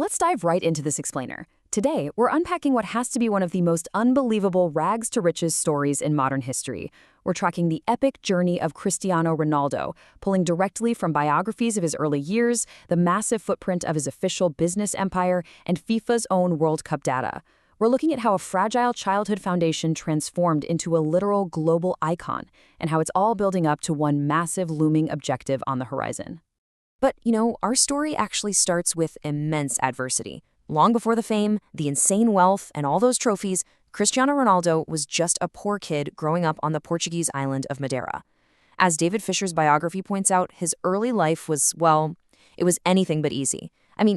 Let's dive right into this explainer. Today, we're unpacking what has to be one of the most unbelievable rags-to-riches stories in modern history. We're tracking the epic journey of Cristiano Ronaldo, pulling directly from biographies of his early years, the massive footprint of his official business empire, and FIFA's own World Cup data. We're looking at how a fragile childhood foundation transformed into a literal global icon, and how it's all building up to one massive looming objective on the horizon. But, our story actually starts with immense adversity. Long before the fame, the insane wealth, and all those trophies, Cristiano Ronaldo was just a poor kid growing up on the Portuguese island of Madeira. As David Fisher's biography points out, his early life was, well, it was anything but easy.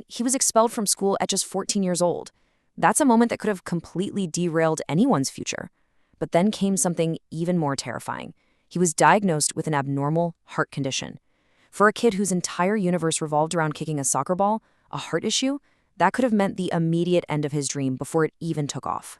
He was expelled from school at just 14 years old. That's a moment that could have completely derailed anyone's future. But then came something even more terrifying. He was diagnosed with an abnormal heart condition. For a kid whose entire universe revolved around kicking a soccer ball, a heart issue, that could have meant the immediate end of his dream before it even took off.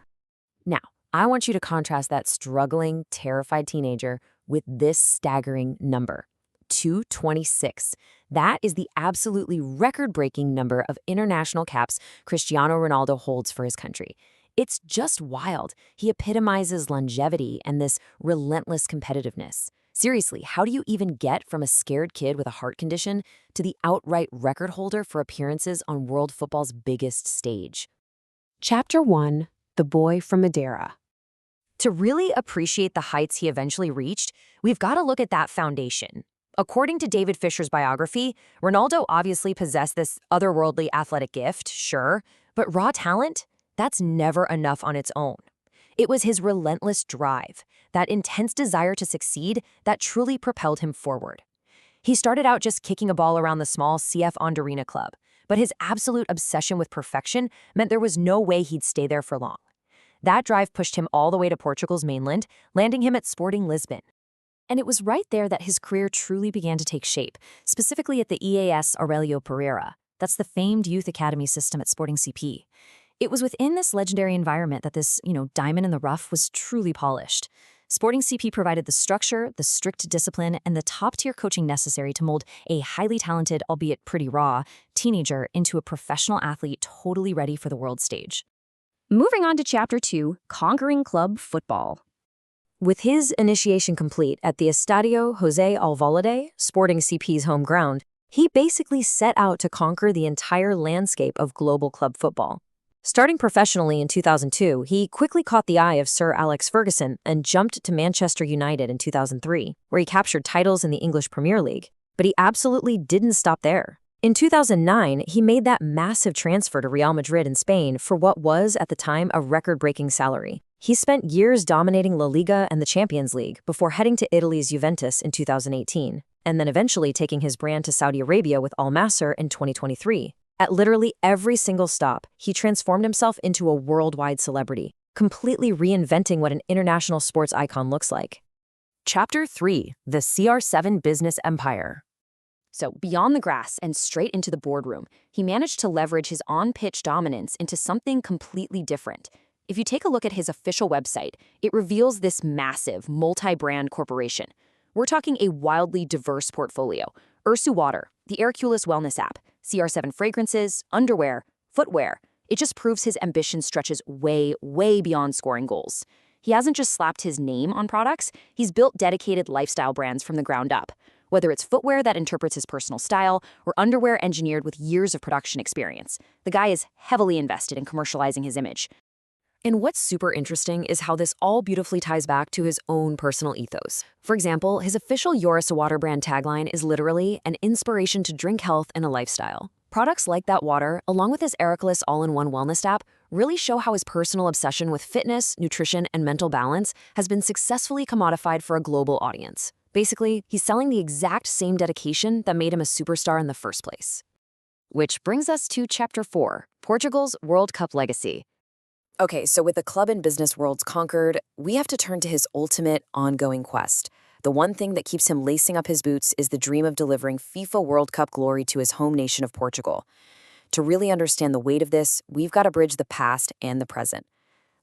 Now, I want you to contrast that struggling, terrified teenager with this staggering number. 226. That is the absolutely record-breaking number of international caps Cristiano Ronaldo holds for his country. It's just wild. He epitomizes longevity and this relentless competitiveness. Seriously, how do you even get from a scared kid with a heart condition to the outright record holder for appearances on world football's biggest stage? Chapter 1. The Boy from Madeira. To really appreciate the heights he eventually reached, we've got to look at that foundation. According to David Fisher's biography, Ronaldo obviously possessed this otherworldly athletic gift, sure, but raw talent? That's never enough on its own. It was his relentless drive, that intense desire to succeed, that truly propelled him forward. He started out just kicking a ball around the small C.F. Andorina club, but his absolute obsession with perfection meant there was no way he'd stay there for long. That drive pushed him all the way to Portugal's mainland, landing him at Sporting Lisbon. And it was right there that his career truly began to take shape, specifically at the EAS Aurelio Pereira. That's the famed youth academy system at Sporting CP. It was within this legendary environment that this, diamond in the rough was truly polished. Sporting CP provided the structure, the strict discipline, and the top-tier coaching necessary to mold a highly talented, albeit pretty raw, teenager into a professional athlete totally ready for the world stage. Moving on to Chapter 2, Conquering Club Football. With his initiation complete at the Estadio José Alvalade, Sporting CP's home ground, he basically set out to conquer the entire landscape of global club football. Starting professionally in 2002, he quickly caught the eye of Sir Alex Ferguson and jumped to Manchester United in 2003, where he captured titles in the English Premier League. But he absolutely didn't stop there. In 2009, he made that massive transfer to Real Madrid in Spain for what was, at the time, a record-breaking salary. He spent years dominating La Liga and the Champions League before heading to Italy's Juventus in 2018, and then eventually taking his brand to Saudi Arabia with Al Nassr in 2023. At literally every single stop, he transformed himself into a worldwide celebrity, completely reinventing what an international sports icon looks like. Chapter 3. The CR7 Business Empire. So, beyond the grass and straight into the boardroom, he managed to leverage his on-pitch dominance into something completely different. If you take a look at his official website, it reveals this massive, multi-brand corporation. We're talking a wildly diverse portfolio. Ursu Water, the Airculus Wellness app, CR7 fragrances, underwear, footwear. It just proves his ambition stretches way, way beyond scoring goals. He hasn't just slapped his name on products, he's built dedicated lifestyle brands from the ground up. Whether it's footwear that interprets his personal style or underwear engineered with years of production experience, the guy is heavily invested in commercializing his image. And what's super interesting is how this all beautifully ties back to his own personal ethos. For example, his official Ursu Water brand tagline is literally an inspiration to drink health and a lifestyle. Products like that water, along with his Airculus all-in-one wellness app, really show how his personal obsession with fitness, nutrition, and mental balance has been successfully commodified for a global audience. Basically, he's selling the exact same dedication that made him a superstar in the first place. Which brings us to Chapter 4, Portugal's World Cup Legacy. Okay, so with the club and business worlds conquered, we have to turn to his ultimate ongoing quest. The one thing that keeps him lacing up his boots is the dream of delivering FIFA World Cup glory to his home nation of Portugal. To really understand the weight of this, we've got to bridge the past and the present.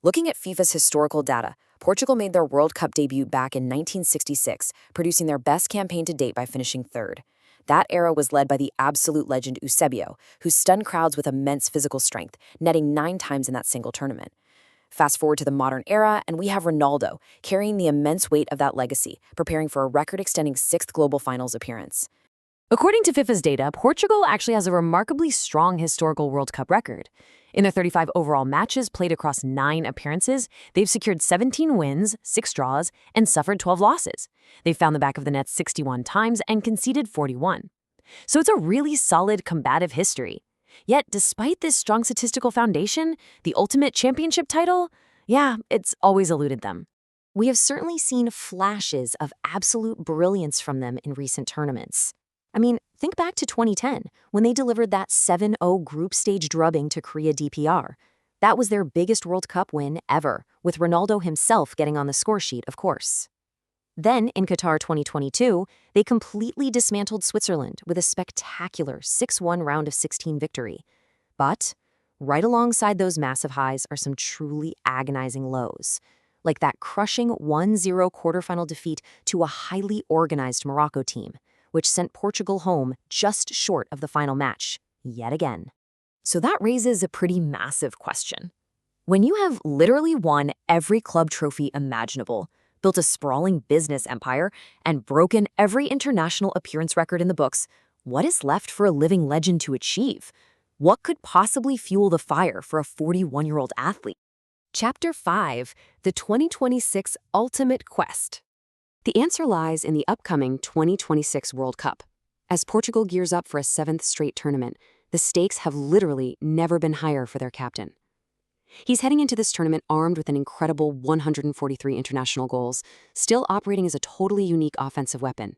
Looking at FIFA's historical data, Portugal made their World Cup debut back in 1966, producing their best campaign to date by finishing third. That era was led by the absolute legend Eusebio, who stunned crowds with immense physical strength, netting 9 times in that single tournament. Fast forward to the modern era, and we have Ronaldo, carrying the immense weight of that legacy, preparing for a record-extending 6th global finals appearance. According to FIFA's data, Portugal actually has a remarkably strong historical World Cup record. In their 35 overall matches played across 9 appearances, they've secured 17 wins, 6 draws, and suffered 12 losses. They've found the back of the net 61 times and conceded 41. So it's a really solid combative history. Yet, despite this strong statistical foundation, the ultimate championship title, it's always eluded them. We have certainly seen flashes of absolute brilliance from them in recent tournaments. I mean, think back to 2010, when they delivered that 7-0 group stage drubbing to Korea DPR. That was their biggest World Cup win ever, with Ronaldo himself getting on the score sheet, of course. Then, in Qatar 2022, they completely dismantled Switzerland with a spectacular 6-1 round of 16 victory. But, right alongside those massive highs are some truly agonizing lows, like that crushing 1-0 quarterfinal defeat to a highly organized Morocco team, which sent Portugal home just short of the final match, yet again. So that raises a pretty massive question. When you have literally won every club trophy imaginable, built a sprawling business empire, and broken every international appearance record in the books, what is left for a living legend to achieve? What could possibly fuel the fire for a 41-year-old athlete? Chapter 5, The 2026 Ultimate Quest. The answer lies in the upcoming 2026 World Cup. As Portugal gears up for a 7th straight tournament, the stakes have literally never been higher for their captain. He's heading into this tournament armed with an incredible 143 international goals, still operating as a totally unique offensive weapon.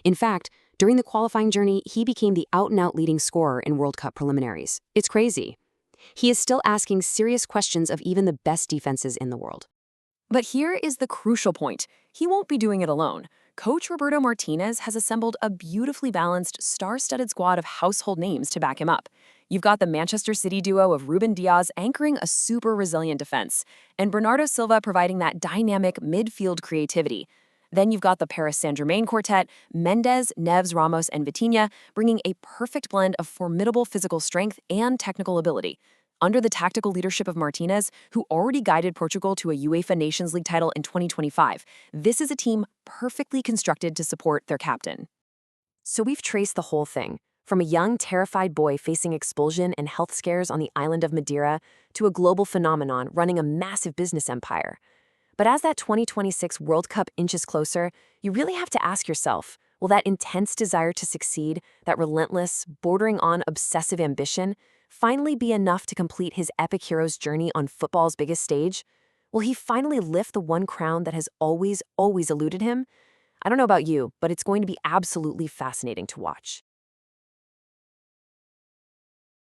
In fact, during the qualifying journey, he became the out-and-out leading scorer in World Cup preliminaries. It's crazy. He is still asking serious questions of even the best defenses in the world. But here is the crucial point. He won't be doing it alone. Coach Roberto Martinez has assembled a beautifully balanced, star-studded squad of household names to back him up. You've got the Manchester City duo of Ruben Dias anchoring a super resilient defense, and Bernardo Silva providing that dynamic midfield creativity. Then you've got the Paris Saint-Germain quartet, Mendes, Neves, Ramos, and Vitinha, bringing a perfect blend of formidable physical strength and technical ability. Under the tactical leadership of Martinez, who already guided Portugal to a UEFA Nations League title in 2025, this is a team perfectly constructed to support their captain. So we've traced the whole thing, from a young, terrified boy facing expulsion and health scares on the island of Madeira to a global phenomenon running a massive business empire. But as that 2026 World Cup inches closer, you really have to ask yourself, will that intense desire to succeed, that relentless, bordering on obsessive ambition, finally be enough to complete his epic hero's journey on football's biggest stage? Will he finally lift the one crown that has always eluded him? I don't know about you, but it's going to be absolutely fascinating to watch.